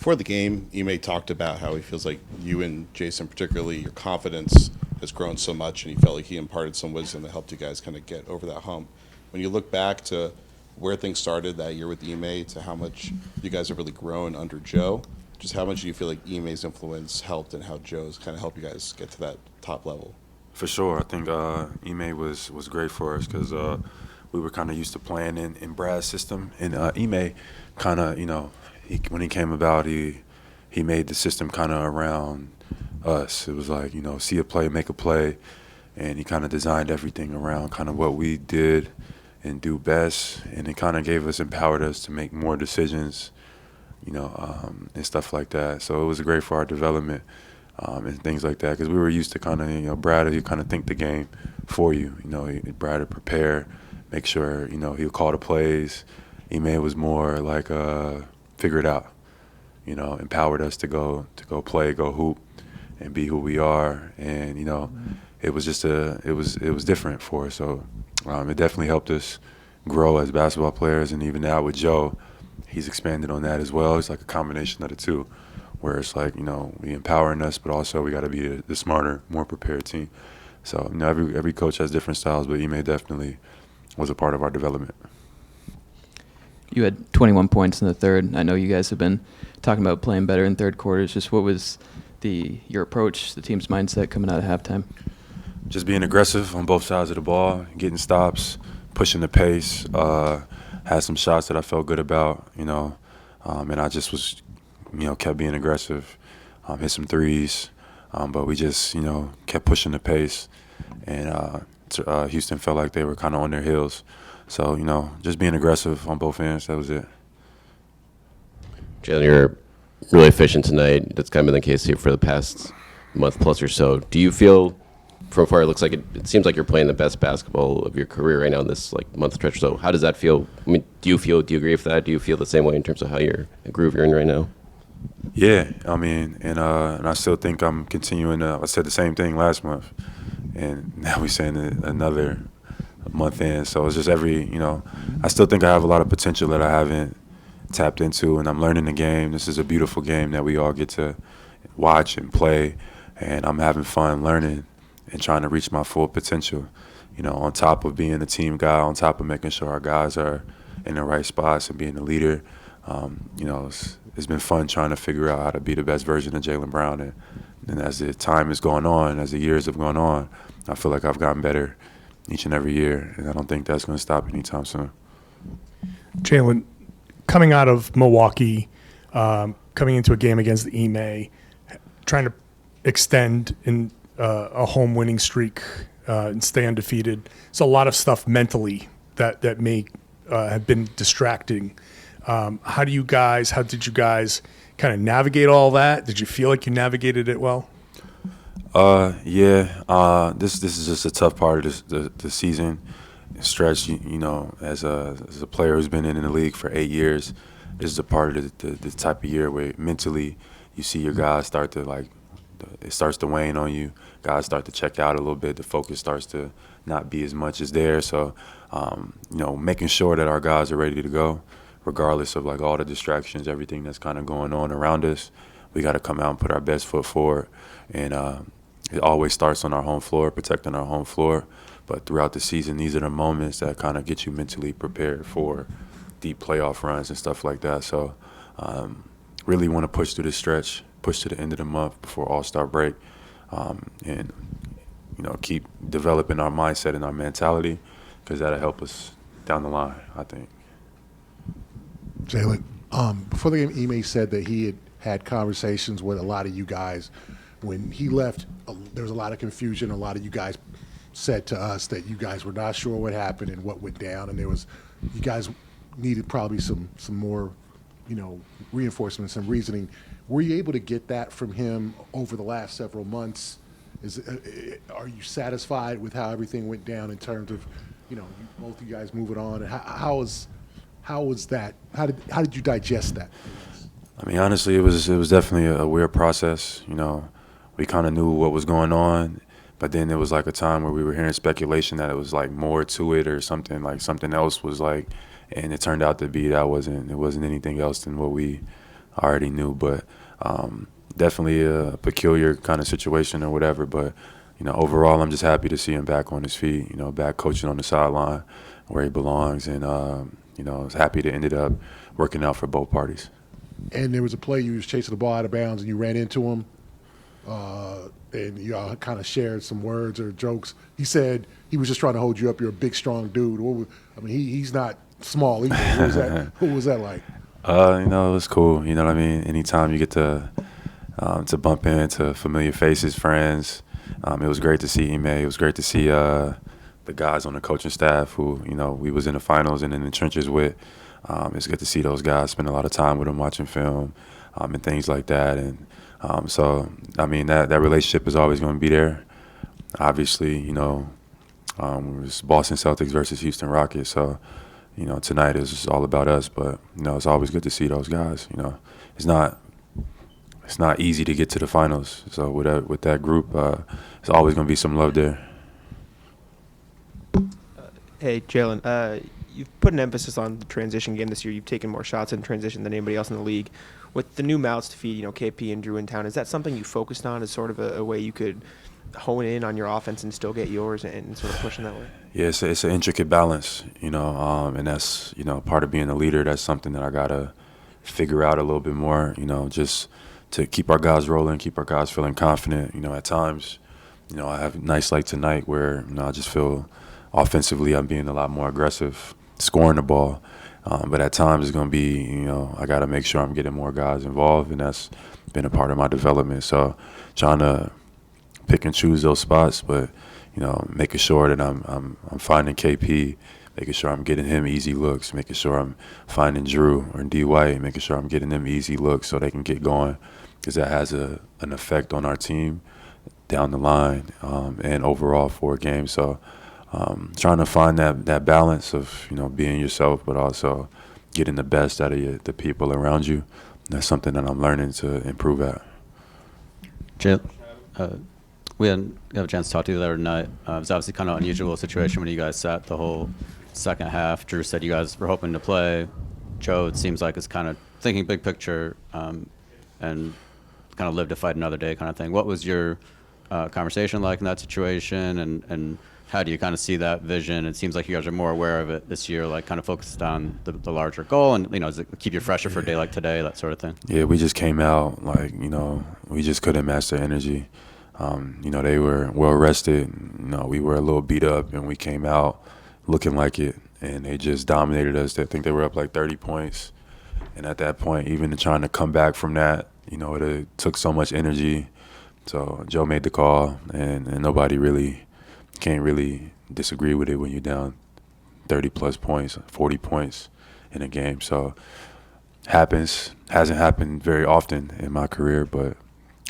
Before the game, Ime talked about how he feels like you and Jason, particularly, your confidence has grown so much, and he felt like he imparted some wisdom that helped you guys kind of get over that hump. When you look back to where things started that year with Ime to how much you guys have really grown under Joe, just how much do you feel like Ime's influence helped and how Joe's kind of helped you guys get to that top level? For sure. I think Ime was great for us because we were kind of used to playing in Brad's system. And Ime kind of, when he came about, he made the system kind of around us. It was like, see a play, make a play. And he kind of designed everything around kind of what we did and do best. And it kind of empowered us to make more decisions, and stuff like that. So it was great for our development. And things like that, because we were used to kind of, Brad, he kind of think the game for you. Brad would prepare, make sure, he'll call the plays. Ime was more like figure it out, empowered us to go play, go hoop, and be who we are. And it was just it was different for us. So it definitely helped us grow as basketball players. And even now with Joe, he's expanded on that as well. It's like a combination of the two, where it's like, we empowering us, but also we got to be the smarter, more prepared team. So, every coach has different styles, but Ime definitely was a part of our development. You had 21 points in the third. I know you guys have been talking about playing better in third quarters. Just what was your approach, the team's mindset coming out of halftime? Just being aggressive on both sides of the ball, getting stops, pushing the pace. Had some shots that I felt good about, and I just was kept being aggressive, hit some threes, but we just, kept pushing the pace, and Houston felt like they were kind of on their heels. So, just being aggressive on both ends, that was it. Jaylen, you're really efficient tonight. That's kind of been the case here for the past month plus or so. Do you feel, from far, it seems like you're playing the best basketball of your career right now in this month stretch. So how does that feel? I mean, do you agree with that? Do you feel the same way in terms of how the groove you're in right now? Yeah, and I still think I'm continuing. I said the same thing last month, and now we're saying it another month in. So it's just I still think I have a lot of potential that I haven't tapped into, and I'm learning the game. This is a beautiful game that we all get to watch and play, and I'm having fun learning and trying to reach my full potential. On top of being a team guy, on top of making sure our guys are in the right spots and being a leader. It's been fun trying to figure out how to be the best version of Jaylen Brown. And as the time is going on, as the years have gone on, I feel like I've gotten better each and every year, and I don't think that's going to stop anytime soon. Jaylen, coming out of Milwaukee, coming into a game against the Ime, trying to extend in a home winning streak and stay undefeated. It's a lot of stuff mentally that may have been distracting. How did you guys kind of navigate all that? Did you feel like you navigated it well? Yeah. This is just a tough part of the season stretch. As a player who's been in the league for 8 years, this is a part of the type of year where mentally you see your guys start to it starts to wane on you. Guys start to check out a little bit. The focus starts to not be as much as there. So, making sure that our guys are ready to go, regardless of all the distractions, everything that's kind of going on around us. We got to come out and put our best foot forward. And it always starts on our home floor, protecting our home floor. But throughout the season, these are the moments that kind of get you mentally prepared for deep playoff runs and stuff like that. So really want to push through this stretch, push to the end of the month before All-Star break, and keep developing our mindset and our mentality, because that'll help us down the line, I think. Jaylen, before the game, Ime said that he had conversations with a lot of you guys. When he left, there was a lot of confusion. A lot of you guys said to us that you guys were not sure what happened and what went down, and you guys needed probably some more, reinforcement, some reasoning. Were you able to get that from him over the last several months? Are you satisfied with how everything went down in terms of, both you guys moving on? And how was that? How did you digest that? I mean, honestly, it was definitely a weird process. We kind of knew what was going on, but then there was a time where we were hearing speculation that it was more to it or something, something else was and it turned out to be it wasn't anything else than what we I already knew. But definitely a peculiar kind of situation or whatever. But overall, I'm just happy to see him back on his feet. Back coaching on the sideline where he belongs, and I was happy to ended up working out for both parties. And there was a play you was chasing the ball out of bounds and you ran into him, and y'all kind of shared some words or jokes. He said he was just trying to hold you up. You're a big, strong dude. He's not small either. What was that like? It was cool. You know what I mean? Anytime you get to bump into familiar faces, friends, it was great to see Ime. It was great to see the guys on the coaching staff who, we was in the finals and in the trenches with. It's good to see those guys, spend a lot of time with them watching film and things like that. And so, that relationship is always going to be there. Obviously, it was Boston Celtics versus Houston Rockets. So, tonight is just all about us. But, it's always good to see those guys. It's not easy to get to the finals. So with that group, there's always going to be some love there. Hey, Jaylen, you've put an emphasis on the transition game this year. You've taken more shots in transition than anybody else in the league. With the new mouths to feed, KP and Drew in town, is that something you focused on as sort of a way you could hone in on your offense and still get yours and sort of push in that way? Yeah, it's an intricate balance, and that's, part of being a leader. That's something that I got to figure out a little bit more, just to keep our guys rolling, keep our guys feeling confident. At times, I have nights like tonight where, I just feel offensively I'm being a lot more aggressive, scoring the ball. But at times it's going to be, I got to make sure I'm getting more guys involved, and that's been a part of my development. So trying to pick and choose those spots, but, making sure that I'm finding KP, making sure I'm getting him easy looks, making sure I'm finding Drew or D. White, making sure I'm getting them easy looks so they can get going, because that has an effect on our team down the line and overall for a game. So trying to find that balance of, being yourself, but also getting the best out of the people around you. That's something that I'm learning to improve at. Jaylen, we didn't have a chance to talk to you the other night. It was obviously kind of an unusual situation when you guys sat the whole second half. Drew said you guys were hoping to play. Joe, it seems like, is kind of thinking big picture and kind of live to fight another day kind of thing. What was your conversation like in that situation, and how do you kind of see that vision? It seems like you guys are more aware of it this year, like kind of focused on the larger goal and, does it keep you fresher for a day like today, that sort of thing? Yeah, we just came out like, we just couldn't match their energy. They were well rested. We were a little beat up, and we came out looking like it, and they just dominated us. I think they were up like 30 points. And at that point, even trying to come back from that, it took so much energy. So Joe made the call, and nobody can't really disagree with it when you're down 30-plus points, 40 points in a game. So hasn't happened very often in my career, but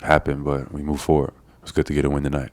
happened, but we move forward. It's good to get a win tonight.